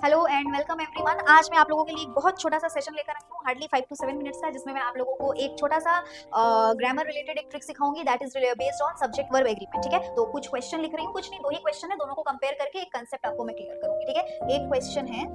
Hello and welcome everyone. आज मैं आप लोगों के लिए एक बहुत छोटा सा सेशन लेकर आई हूँ, हार्डली 5 to 7 मिनट्स का, जिसमें मैं आप लोगों को एक छोटा सा ग्रामर रिलेटेड एक ट्रिक सिखाऊंगी that is based on subject verb agreement. ठीक है, तो कुछ क्वेश्चन लिख रही हूँ, कुछ नहीं, दो ही क्वेश्चन है, दोनों को कंपेयर करके एक कंसेप्ट आपको मैं क्लियर करूंगी। ठीक है, एक क्वेश्चन है,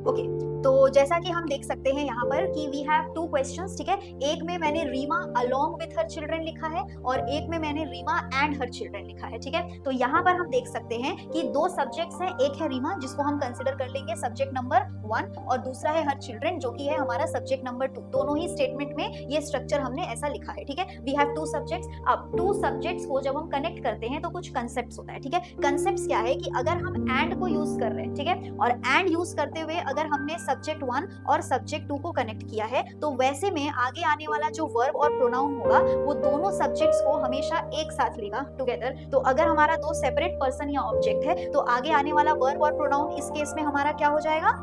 ओके तो जैसा कि हम देख सकते हैं यहाँ पर कि वी हैव टू क्वेश्चंस। ठीक है, एक में मैंने Reema along with her children लिखा है और एक में मैंने रीमा एंड हर चिल्ड्रन लिखा है। ठीक है, तो यहाँ पर हम देख सकते हैं कि दो सब्जेक्ट्स हैं, एक है रीमा जिसको हम कंसिडर कर लेंगे सब्जेक्ट नंबर 1 और दूसरा है हर चिल्ड्रन जो कि है हमारा सब्जेक्ट नंबर 2। दोनों ही स्टेटमेंट में ये स्ट्रक्चर हमने ऐसा लिखा है। ठीक है, वी हैव टू सब्जेक्ट्स। अब टू सब्जेक्ट्स को जब हम कनेक्ट करते हैं तो कुछ कंसेप्ट होता है। ठीक है, कंसेप्ट क्या है कि अगर हम एंड को यूज कर रहे हैं, ठीक है, और एंड यूज करते हुए अगर हमने सब्जेक्ट 1 और सब्जेक्ट 2 को कनेक्ट किया है तो वैसे में आगे आने वाला जो वर्ब और प्रोनाउन होगा वो दोनों सब्जेक्ट्स को हमेशा एक साथ लेगा टुगेदर। तो अगर हमारा दो सेपरेट पर्सन या ऑब्जेक्ट है तो आगे आने वाला वर्ब और प्रोनाउन इस केस में हमारा क्या हो जाएगा,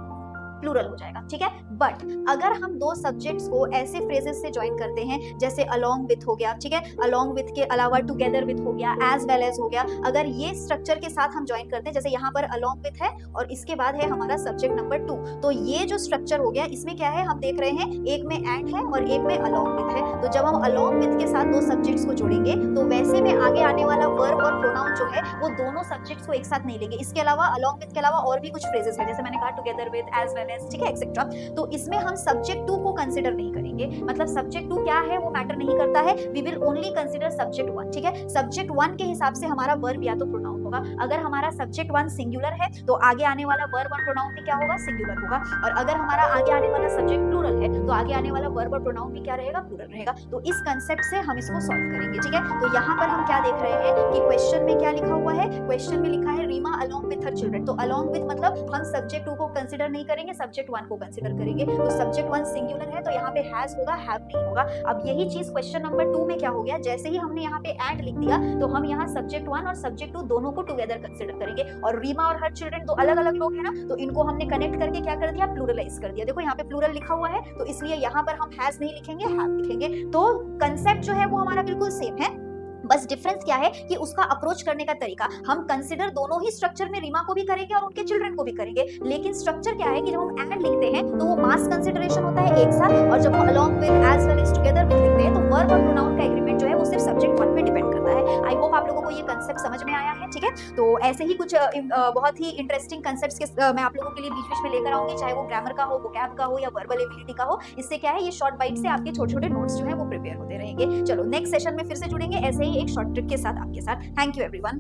प्लूरल हो जाएगा। ठीक है, बट अगर हम दो सब्जेक्ट्स को ऐसे फ्रेजेस से ज्वाइन करते हैं जैसे अलोंग विथ हो गया, ठीक है, अलोंग विथ के अलावा टुगेदर विथ हो गया, एज वेल एज हो गया, अगर ये स्ट्रक्चर के साथ हम ज्वाइन करते हैं, जैसे यहाँ पर अलोंग विथ है और इसके बाद है हमारा सब्जेक्ट नंबर 2, तो ये जो स्ट्रक्चर हो गया इसमें क्या है हम देख रहे हैं, एक में एंड है और एक में अलोंग विथ है। तो जब हम अलोंग विथ के साथ दो सब्जेक्ट्स को जोड़ेंगे तो वैसे में आगे आने वाला वर्ब और प्रोनाउन जो है वो दोनों सब्जेक्ट्स को एक साथ नहीं लेंगे। इसके अलावा अलोंग विथ के अलावा और भी कुछ फ्रेजेस है, जैसे मैंने कहा together with, as well as, ठीक है, एक्सेट्रा। तो इसमें हम सब्जेक्ट 2 को कंसीडर नहीं करेंगे, मतलब सब्जेक्ट 2 क्या है वो मैटर नहीं करता है, we will only consider subject 1। ठीक है, सब्जेक्ट 1 के हिसाब से हमारा वर्ब या तो प्रोनाउन होगा। अगर हमारा सब्जेक्ट 1 सिंगुलर है तो आगे आने वाला वर्ब और प्रोनाउन भी क्या होगा, सिंगुलर होगा, और अगर हमारा आगे आने वाला सब्जेक्ट प्लूरल है तो आगे आने वाला वर्ब और प्रोनाउन भी क्या रहेगा, प्लूरल रहेगा। तो इस कंसेप्ट से हम इसको सॉल्व करेंगे। ठीक है, तो यहाँ पर हम क्या देख रहे हैं कि क्वेश्चन में क्या लिखा हुआ है, क्वेश्चन में लिखा है Reema along with her children. तो अलोंग विथ मतलब हम सब्जेक्ट 2 को कंसीडर नहीं करेंगे, सब्जेक्ट 1 को कंसीडर करेंगे। तो सब्जेक्ट 1 सिंगुलर है तो यहाँ पे हैज होगा, हैव नहीं होगा। अब यही चीज क्वेश्चन नंबर 2 में क्या हो गया, जैसे ही हमने यहाँ पे एंड लिख दिया तो हम यहाँ सब्जेक्ट 1 और सब्जेक्ट 2 दोनों को टुगेदर कंसीडर करेंगे, और रीमा और हर चिल्ड्रन दो अलग अलग लोग हैं ना, तो इनको हमने कनेक्ट करके क्या कर दिया, प्लूरलाइज कर दिया। देखो यहाँ पे प्लूरल लिखा हुआ है तो इसलिए यहाँ पर हम हैज नहीं लिखेंगे, हैव लिखेंगे। तो कंसेप्ट जो है वो हमारा बिल्कुल सेम है, बस डिफरेंस क्या है कि उसका अप्रोच करने का तरीका। हम कंसिडर दोनों ही स्ट्रक्चर में रीमा को भी करेंगे और उनके चिल्ड्रन को भी करेंगे, लेकिन स्ट्रक्चर क्या है कि जब हम एंड लिखते हैं तो वो मास कंसिडरेशन होता है एक साथ, और जब हम along with, as well as, together with लिखते हैं तो वर्ब और प्रोनाउन का एग्रीमेंट जो है वो सिर्फ सब्जेक्ट 1 पे डिपेंड करता है। आई होप आप लोगों को ये कंसेप्ट समझ में आया है। ठीक है, तो ऐसे ही कुछ बहुत ही इंटरेस्टिंग कंसेप्ट्स के मैं आप लोगों के लिए बीच बीच में लेकर आऊंगी, चाहे वो ग्रामर का हो, वोकैब का हो या वर्बल एबिलिटी का हो। इससे क्या है, ये शॉर्ट बाइट से आपके छोटे छोटे नोट्स जो है वो प्रिपेयर होते रहेंगे। चलो नेक्स्ट सेशन में फिर से जुड़ेंगे ऐसे ही एक शॉर्ट ट्रिक के साथ आपके साथ। Thank you everyone.